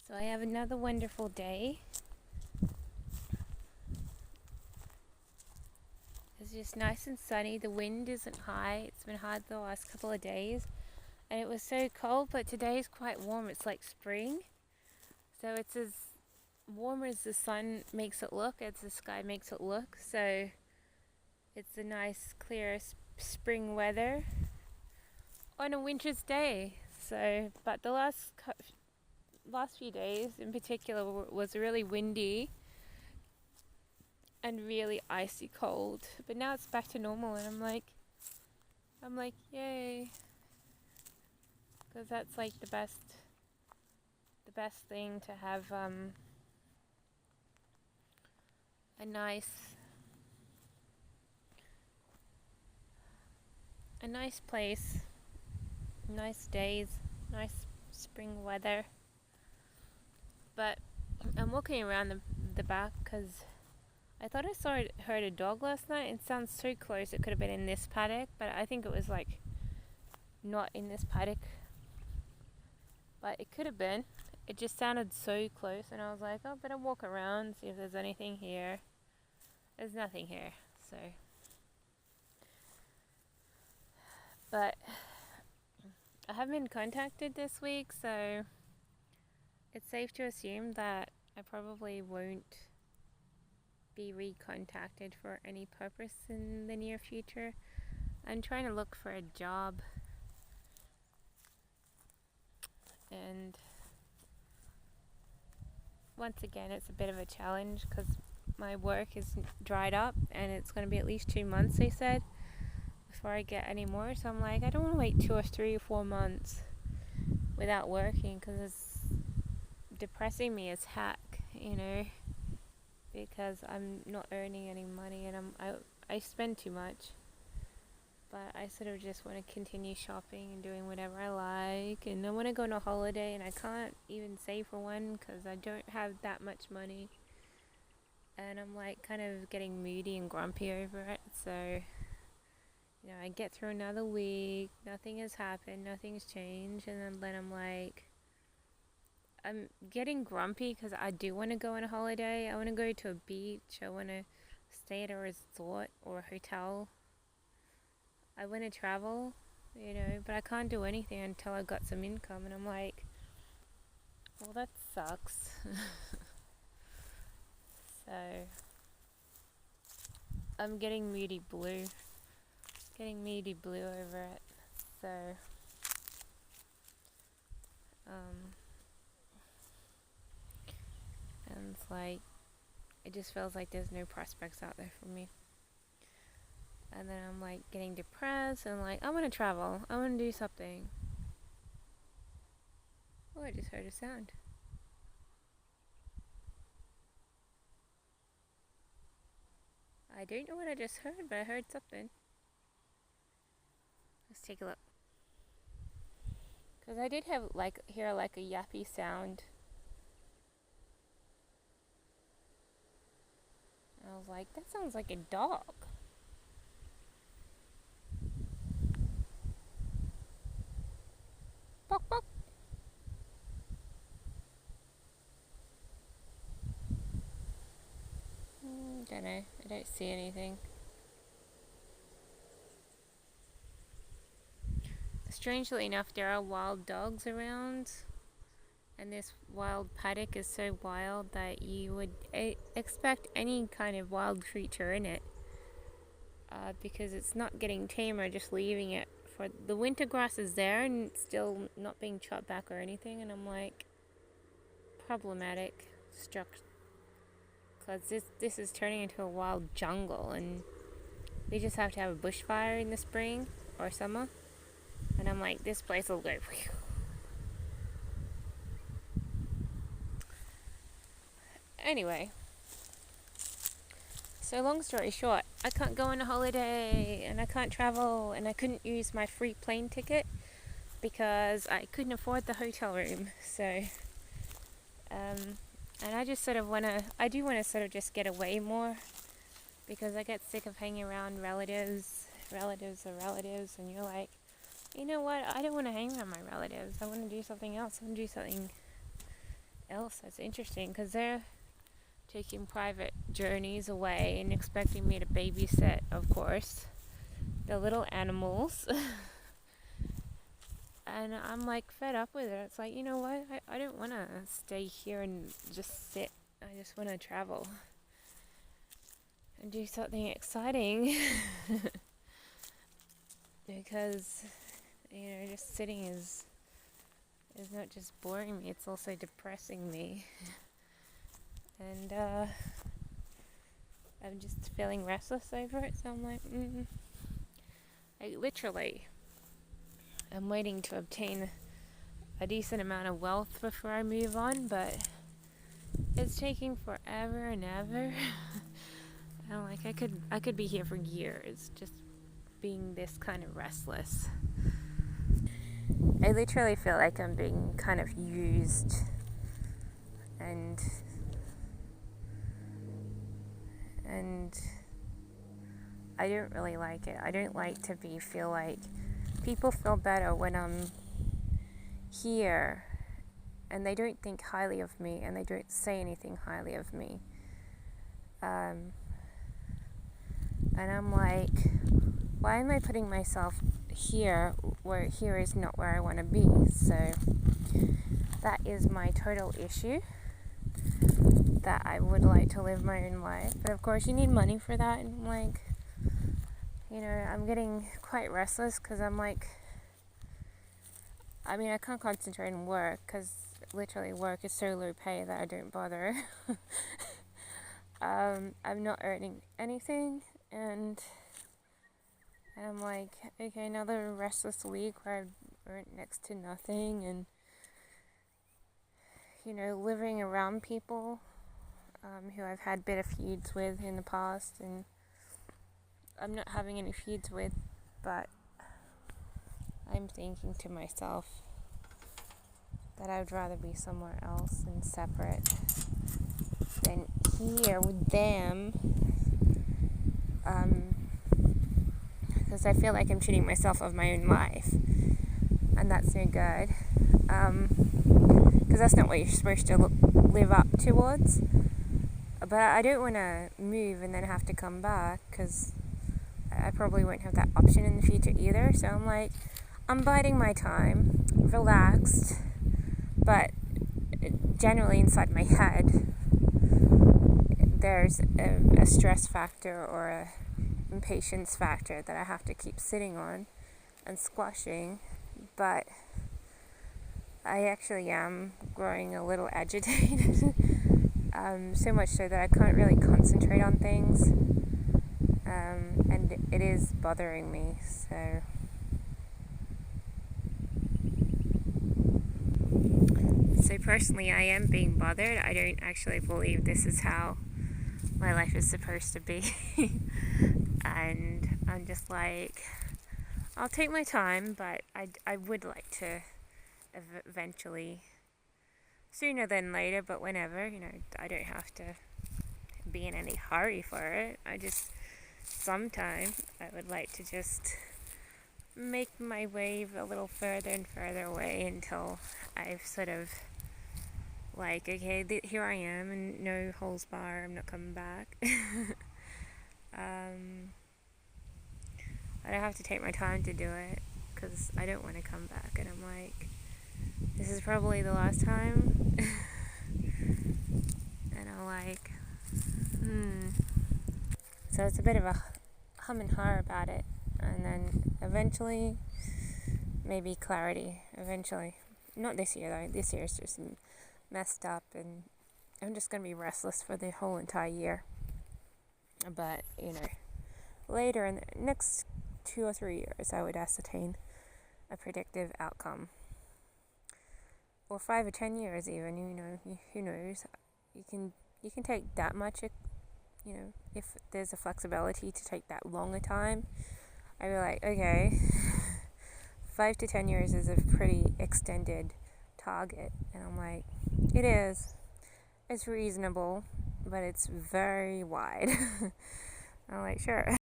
So I have another wonderful day. It's just nice and sunny. The wind isn't high. It's been hard the last couple of days. And it was so cold, but today is quite warm. It's like spring. So it's as warm as the sun makes it look, as the sky makes it look. So it's a nice, clear spring weather on a winter's day. So, but the last few days in particular was really windy and really icy cold. But now it's back to normal, and I'm like, yay, because that's like the best thing to have a nice place, nice days, nice spring weather. But I'm walking around the back because I thought heard a dog last night. It sounds so close. It could have been in this paddock, but I think it was like not in this paddock. But it could have been. It just sounded so close, and I was like, oh, better walk around, see if there's anything here. There's nothing here, so. But I haven't been contacted this week, so it's safe to assume that I probably won't be recontacted for any purpose in the near future. I'm trying to look for a job, and once again it's a bit of a challenge because my work is dried up and it's going to be at least 2 months, they said, before I get any more. So I'm like, I don't want to wait 2 or 3 or 4 months without working, because it's depressing me as heck, because I'm not earning any money, and I spend too much. But I sort of just want to continue shopping and doing whatever I like, and I want to go on a holiday, and I can't even save for one because I don't have that much money, and I'm like kind of getting moody and grumpy over it. So I get through another week, nothing has happened, nothing's changed, and then I'm like, I'm getting grumpy because I do want to go on a holiday. I want to go to a beach. I want to stay at a resort or a hotel. I want to travel, but I can't do anything until I've got some income. And I'm like, well, that sucks. So I'm getting moody blue over it. So and it's like, it just feels like there's no prospects out there for me. And then I'm like getting depressed, and like, I want to travel, I want to do something. Oh, I just heard a sound. I don't know what I just heard, but I heard something. Let's take a look. Because I did hear like a yappy sound. I was like, that sounds like a dog. Bok bok. Don't know. I don't see anything. Strangely enough, there are wild dogs around, and this wild paddock is so wild that you would expect any kind of wild creature in it, because it's not getting tamer, just leaving it. For the winter grass is there and it's still not being chopped back or anything, and I'm like, problematic structure, because this is turning into a wild jungle, and we just have to have a bushfire in the spring or summer, and I'm like, this place will go. Anyway, so long story short, I can't go on a holiday, and I can't travel, and I couldn't use my free plane ticket because I couldn't afford the hotel room. So and I just sort of I do want to sort of just get away more, because I get sick of hanging around relatives, and you're like, you know what, I don't want to hang around my relatives. I want to do something else. I want to do something else that's interesting, because they're taking private journeys away and expecting me to babysit, of course, the little animals. And I'm like fed up with it. It's like, you know what? I don't want to stay here and just sit. I just want to travel and do something exciting. Because, just sitting is not just boring me, it's also depressing me. And I'm just feeling restless over it, so I'm like, I'm waiting to obtain a decent amount of wealth before I move on, but it's taking forever and ever. I'm like, I could be here for years, just being this kind of restless. I literally feel like I'm being kind of used, and I don't really like it. I don't like to feel like people feel better when I'm here and they don't think highly of me and they don't say anything highly of me. And I'm like, why am I putting myself here where here is not where I want to be? So that is my total issue, that I would like to live my own life. But of course you need money for that, and I'm like, I'm getting quite restless because I'm like, I can't concentrate on work because literally work is so low pay that I don't bother. I'm not earning anything, and I'm like, okay, another restless week where I've earned next to nothing, and living around people who I've had bitter feuds with in the past, and I'm not having any feuds with, but I'm thinking to myself that I would rather be somewhere else and separate than here with them, because I feel like I'm cheating myself of my own life, and that's no good, because that's not what you're supposed to live up towards. But I don't want to move and then have to come back, because I probably won't have that option in the future either. So I'm like, I'm biding my time, relaxed, but generally inside my head there's a stress factor or a impatience factor that I have to keep sitting on and squashing. But I actually am growing a little agitated, so much so that I can't really concentrate on things, and it is bothering me. So personally, I am being bothered. I don't actually believe this is how my life is supposed to be. And I'm just like, I'll take my time, but I would like to eventually, sooner than later, but whenever, I don't have to be in any hurry for it. Sometime I would like to just make my way a little further and further away until I've sort of like, okay, here I am, and no holds bar, I'm not coming back. But I have to take my time to do it, because I don't want to come back, and I'm like, this is probably the last time. And I'm like, So it's a bit of a hum and har about it, and then eventually, maybe clarity, eventually. Not this year though, this year is just messed up, and I'm just going to be restless for the whole entire year. But, later in the next 2 or 3 years, I would ascertain a predictive outcome. Or 5 or 10 years even, who knows. You can take that much, if there's a flexibility to take that long a time. I'd be like, okay, 5 to 10 years is a pretty extended target. And I'm like, it is. It's reasonable, but it's very wide. I'm like, sure.